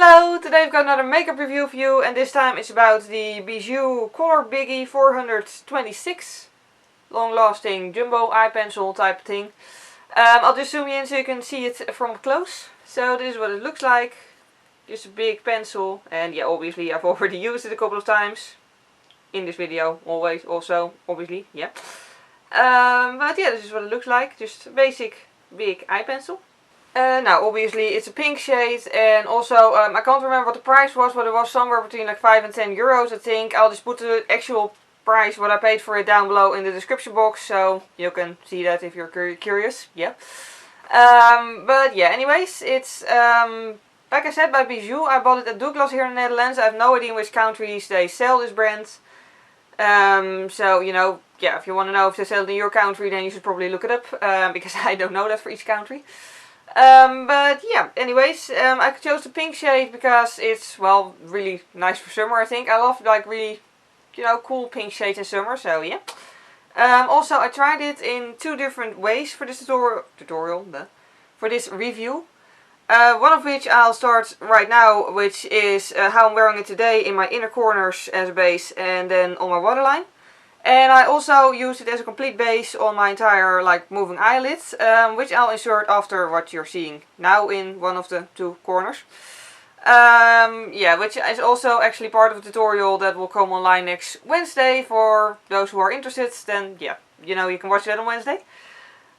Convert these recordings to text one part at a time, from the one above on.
Hello, today I've got another makeup review for you, and this time it's about the BeYu Color Biggie 426 long lasting jumbo eye pencil type of thing. I'll just zoom you in so you can see it from close. So this is what it looks like, just a big pencil, and yeah, obviously I've already used it a couple of times in this video, always, also, obviously, yeah. But yeah, this is what it looks like, just a basic big eye pencil. Now obviously it's a pink shade, and also I can't remember what the price was, but it was somewhere between like 5 and 10 euros I think. I'll just put the actual price, what I paid for it, down below in the description box, so you can see that if you're curious, yeah. But yeah, anyways, it's like I said, by BeYu. I bought it at Douglas here in the Netherlands. I have no idea in which countries they sell this brand. So, you know, yeah, if you want to know if they sell it in your country, then you should probably look it up, because I don't know that for each country. But yeah, anyways, I chose the pink shade because it's, well, really nice for summer, I think. I love, like, really, you know, cool pink shades in summer, so yeah. Also, I tried it in two different ways for this for this review. One of which I'll start right now, which is how I'm wearing it today in my inner corners as a base, and then on my waterline. And I also use it as a complete base on my entire, like, moving eyelid, which I'll insert after what you're seeing now in one of the two corners. Yeah, which is also actually part of a tutorial that will come online next Wednesday for those who are interested. Then, yeah, you know, you can watch that on Wednesday.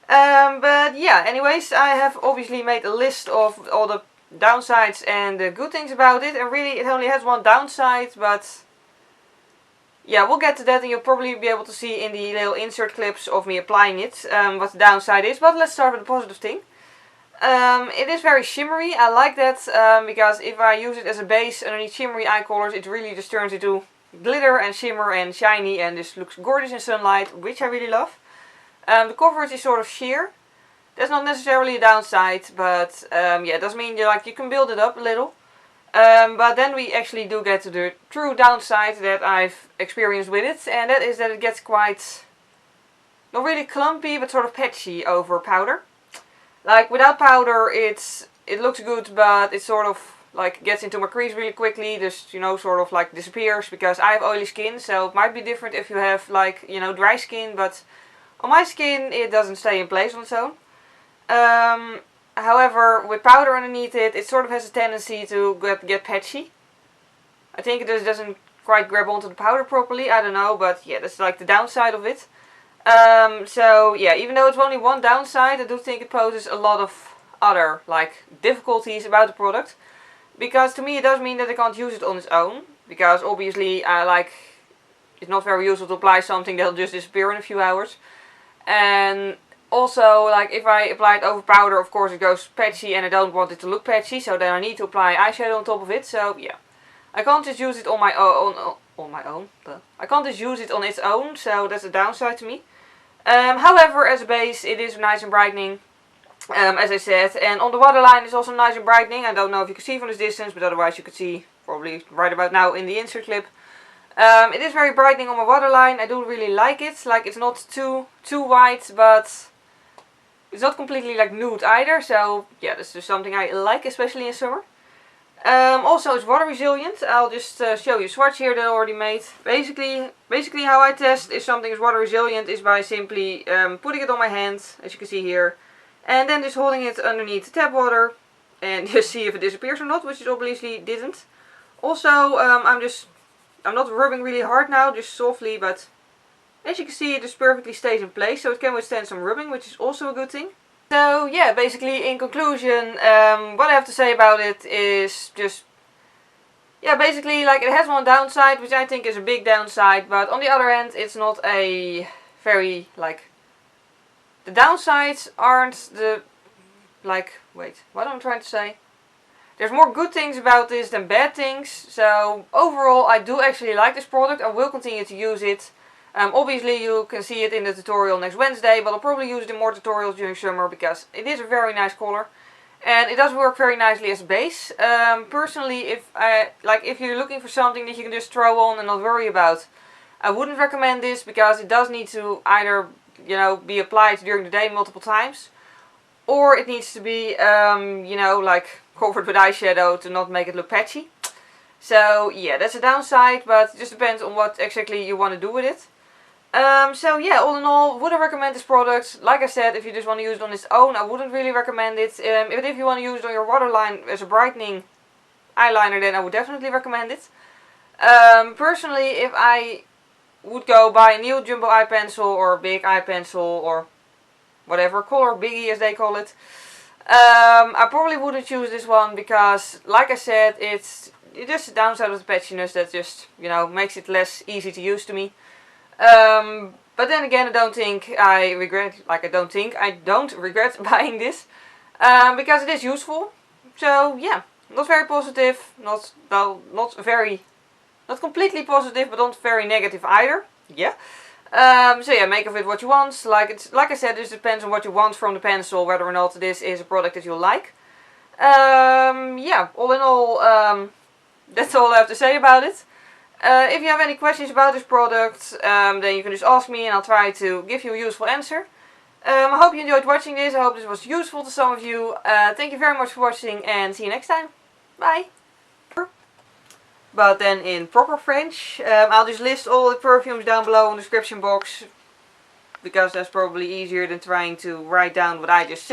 But yeah, anyways, I have obviously made a list of all the downsides and the good things about it. And really, it only has one downside, but yeah, we'll get to that, and you'll probably be able to see in the little insert clips of me applying it what the downside is. But let's start with the positive thing. It is very shimmery. I like that because if I use it as a base underneath shimmery eye colors, it really just turns into glitter and shimmer and shiny, and this looks gorgeous in sunlight, which I really love. The coverage is sort of sheer. That's not necessarily a downside, but yeah, it does mean you can build it up a little. But then we actually do get to the true downside that I've experienced with it, and that is that it gets quite, not really clumpy, but sort of patchy over powder. Like, without powder it looks good, but it sort of like gets into my crease really quickly, just, you know, sort of like disappears, because I have oily skin, so it might be different if you have, like, you know, dry skin, but on my skin it doesn't stay in place on its own. However, with powder underneath it, it sort of has a tendency to get patchy. I think it just doesn't quite grab onto the powder properly, I don't know, but yeah, that's like the downside of it. So yeah, even though it's only one downside, I do think it poses a lot of other, like, difficulties about the product. Because to me it does mean that I can't use it on its own, because obviously it's not very useful to apply something that'll just disappear in a few hours. And also, like, if I apply it over powder, of course it goes patchy, and I don't want it to look patchy, so then I need to apply eyeshadow on top of it. So yeah, I can't just use it on my own. I can't just use it on its own, so that's a downside to me. However, as a base, it is nice and brightening, as I said, and on the waterline it's also nice and brightening. I don't know if you can see from this distance, but otherwise you could see probably right about now in the insert clip. It is very brightening on my waterline. I do really like it. Like, it's not too white, but it's not completely like nude either, so yeah, that's just something I like, especially in summer. Also, it's water resilient. I'll just show you a swatch here that I already made. Basically how I test if something is water resilient is by simply putting it on my hand, as you can see here, and then just holding it underneath the tap water and just see if it disappears or not, which it obviously didn't. Also, I'm not rubbing really hard now, just softly, but as you can see, it just perfectly stays in place, so it can withstand some rubbing, which is also a good thing. So yeah, basically in conclusion, what I have to say about it is just, yeah, basically, like, it has one downside, which I think is a big downside, but on the other hand, it's not a very, like, the downsides aren't the, like, wait, what am I trying to say? There's more good things about this than bad things, so overall I do actually like this product. I will continue to use it. Obviously you can see it in the tutorial next Wednesday, but I'll probably use it in more tutorials during summer, because it is a very nice color. And it does work very nicely as a base. Personally, if you're looking for something that you can just throw on and not worry about, I wouldn't recommend this, because it does need to either, you know, be applied during the day multiple times, or it needs to be, you know, like, covered with eyeshadow to not make it look patchy. So yeah, that's a downside, but it just depends on what exactly you want to do with it. So yeah, all in all, would I recommend this product? Like I said, if you just want to use it on its own, I wouldn't really recommend it. But if you want to use it on your waterline as a brightening eyeliner, then I would definitely recommend it. Personally, if I would go buy a new jumbo eye pencil or a big eye pencil or whatever, color Biggie as they call it, I probably wouldn't choose this one because, like I said, it's just a downside of the patchiness that just, you know, makes it less easy to use to me. But then again, I don't regret buying this, because it is useful. So yeah, not very positive, not completely positive, but not very negative either. Yeah. So yeah, make of it what you want. Like I said, this depends on what you want from the pencil, whether or not this is a product that you like. Yeah, all in all, that's all I have to say about it. If you have any questions about this product, then you can just ask me and I'll try to give you a useful answer. I hope you enjoyed watching this. I hope this was useful to some of you. Thank you very much for watching and see you next time. Bye! But then in proper French, I'll just list all the perfumes down below in the description box, because that's probably easier than trying to write down what I just said.